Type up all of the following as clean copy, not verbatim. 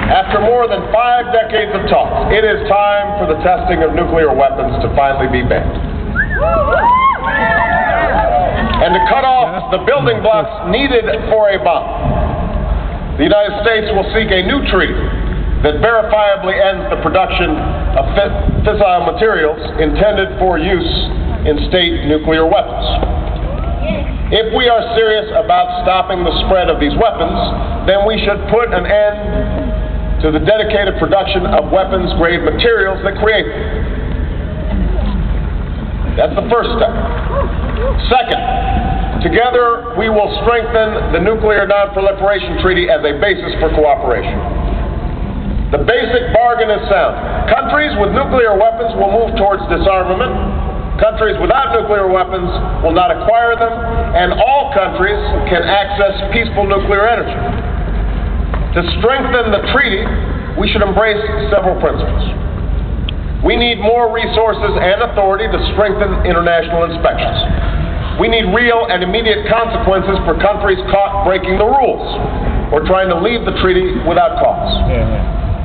After more than 5 decades of talks, it is time for the testing of nuclear weapons to finally be banned. And to cut off the building blocks needed for a bomb, the United States will seek a new treaty that verifiably ends the production of fissile materials intended for use in state nuclear weapons. If we are serious about stopping the spread of these weapons, then we should put an end to the dedicated production of weapons-grade materials that create them. That's the first step. Second, together we will strengthen the Nuclear Non-Proliferation Treaty as a basis for cooperation. The basic bargain is sound. Countries with nuclear weapons will move towards disarmament. Countries without nuclear weapons will not acquire them, and all countries can access peaceful nuclear energy. To strengthen the treaty, we should embrace several principles. We need more resources and authority to strengthen international inspections. We need real and immediate consequences for countries caught breaking the rules or trying to leave the treaty without cause.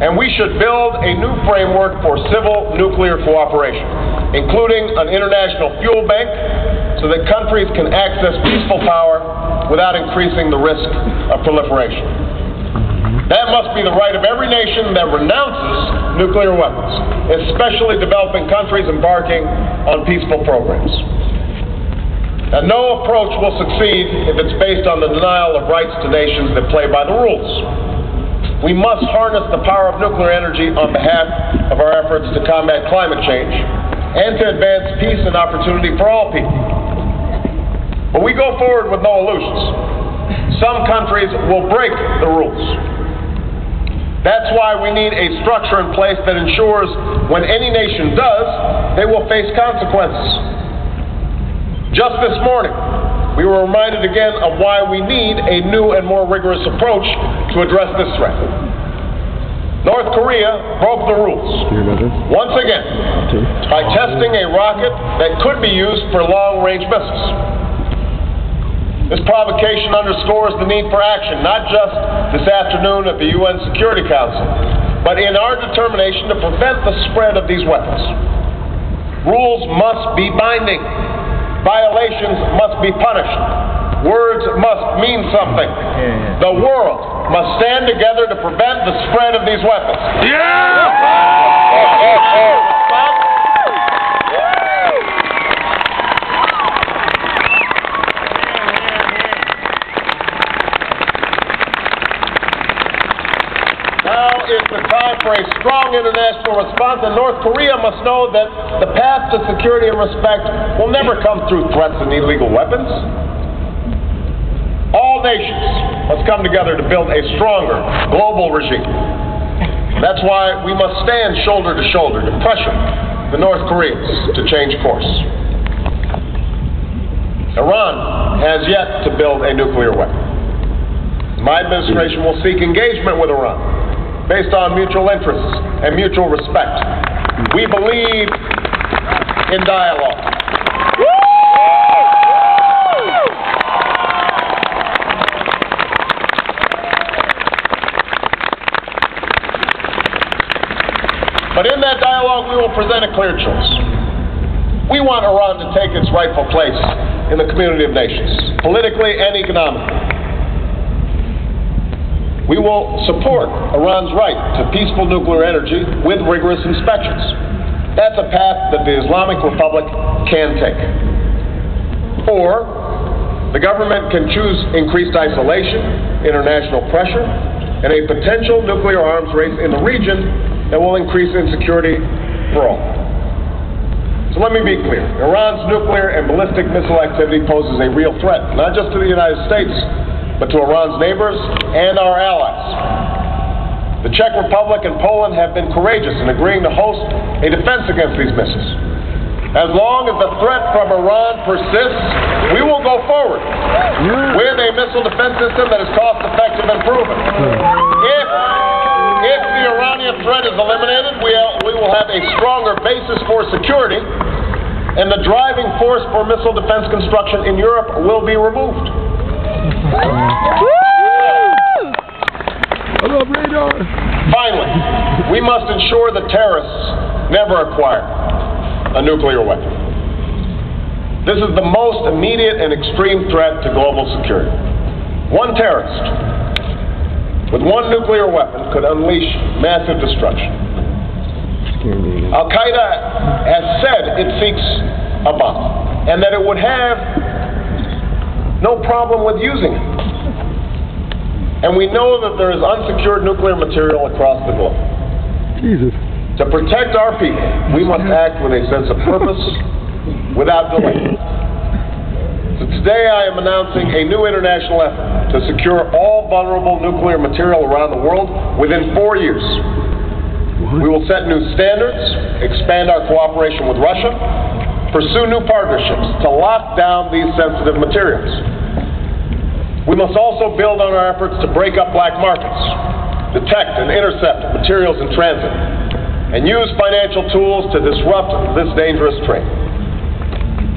And we should build a new framework for civil nuclear cooperation, including an international fuel bank, so that countries can access peaceful power without increasing the risk of proliferation. That must be the right of every nation that renounces nuclear weapons, especially developing countries embarking on peaceful programs. Now, no approach will succeed if it's based on the denial of rights to nations that play by the rules. We must harness the power of nuclear energy on behalf of our efforts to combat climate change and to advance peace and opportunity for all people. But we go forward with no illusions. Some countries will break the rules. That's why we need a structure in place that ensures when any nation does, they will face consequences. Just this morning, we were reminded again of why we need a new and more rigorous approach to address this threat. North Korea broke the rules, once again, by testing a rocket that could be used for long-range missiles. This provocation underscores the need for action, not just this afternoon at the UN Security Council, but in our determination to prevent the spread of these weapons. Rules must be binding. Violations must be punished. Words must mean something. The world must stand together to prevent the spread of these weapons. Is the time for a strong international response, and North Korea must know that the path to security and respect will never come through threats and illegal weapons. All nations must come together to build a stronger global regime. That's why we must stand shoulder to shoulder to pressure the North Koreans to change course. Iran has yet to build a nuclear weapon. My administration will seek engagement with Iran based on mutual interests and mutual respect. We believe in dialogue. But in that dialogue, we will present a clear choice. We want Iran to take its rightful place in the community of nations, politically and economically. We will support Iran's right to peaceful nuclear energy with rigorous inspections. That's a path that the Islamic Republic can take. Or, the government can choose increased isolation, international pressure, and a potential nuclear arms race in the region that will increase insecurity for all. So let me be clear. Iran's nuclear and ballistic missile activity poses a real threat, not just to the United States, but to Iran's neighbors and our allies. The Czech Republic and Poland have been courageous in agreeing to host a defense against these missiles. As long as the threat from Iran persists, we will go forward with a missile defense system that is cost-effective and proven. If the Iranian threat is eliminated, we will have a stronger basis for security, and the driving force for missile defense construction in Europe will be removed. Finally, we must ensure that terrorists never acquire a nuclear weapon. This is the most immediate and extreme threat to global security. One terrorist with one nuclear weapon could unleash massive destruction. Al-Qaeda has said it seeks a bomb, and that it would have no problem with using it. And we know that there is unsecured nuclear material across the globe. Jesus. To protect our people, we must act with a sense of purpose, without delay. So today I am announcing a new international effort to secure all vulnerable nuclear material around the world within 4 years. We will set new standards, expand our cooperation with Russia, pursue new partnerships to lock down these sensitive materials. We must also build on our efforts to break up black markets, detect and intercept materials in transit, and use financial tools to disrupt this dangerous trade.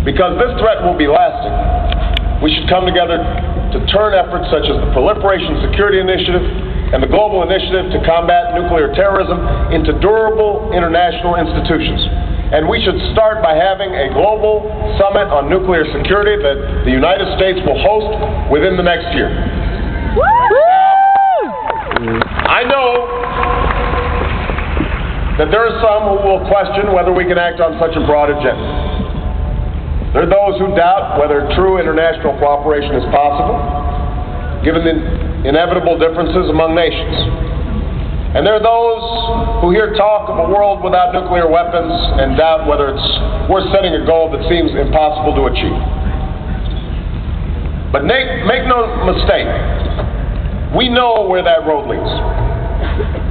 Because this threat will be lasting, we should come together to turn efforts such as the Proliferation Security Initiative and the Global Initiative to Combat Nuclear Terrorism into durable international institutions. And we should start by having a global summit on nuclear security that the United States will host within the next year. I know that there are some who will question whether we can act on such a broad agenda. There are those who doubt whether true international cooperation is possible, given the inevitable differences among nations. And there are those who hear talk of a world without nuclear weapons and doubt whether it's worth setting a goal that seems impossible to achieve. But make no mistake, we know where that road leads.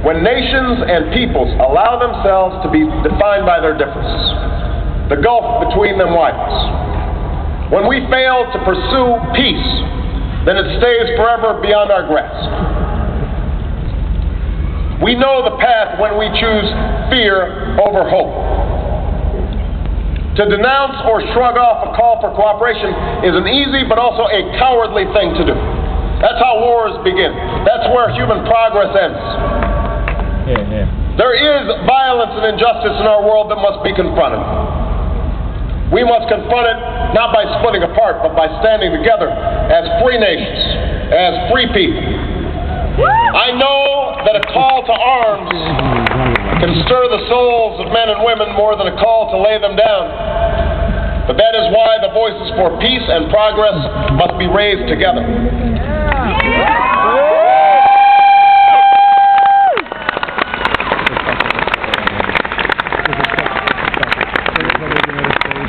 When nations and peoples allow themselves to be defined by their differences, the gulf between them widens. When we fail to pursue peace, then it stays forever beyond our grasp. We know the path when we choose fear over hope. To denounce or shrug off a call for cooperation is an easy but also a cowardly thing to do. That's how wars begin. That's where human progress ends. There is violence and injustice in our world that must be confronted. We must confront it not by splitting apart, but by standing together as free nations, as free people. I know that a call to arms can stir the souls of men and women more than a call to lay them down. But that is why the voices for peace and progress must be raised together.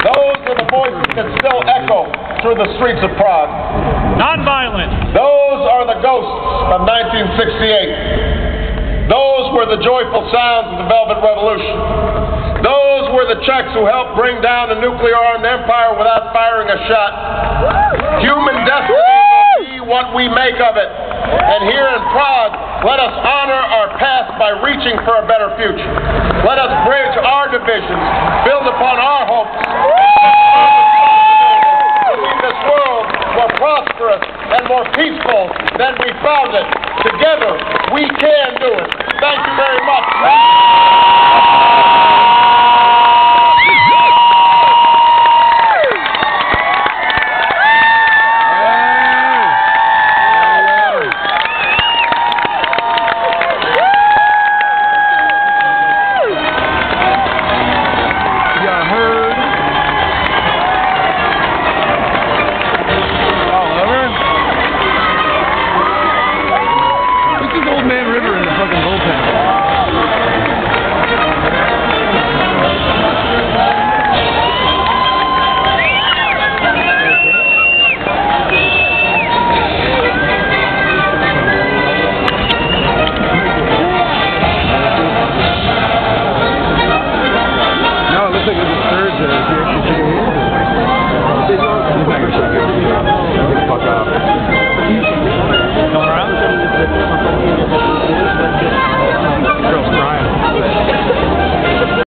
Those are the voices that still echo through the streets of Prague. Nonviolent. Those are the ghosts of 1968. Those were the joyful sounds of the Velvet Revolution. Those were the Czechs who helped bring down a nuclear-armed empire without firing a shot. Human destiny will be what we make of it. And here in Prague, let us honor our past by reaching for a better future. Let us bridge our divisions, build upon our hopes, this world more prosperous and more peaceful than we found it. Together, we